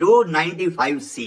295C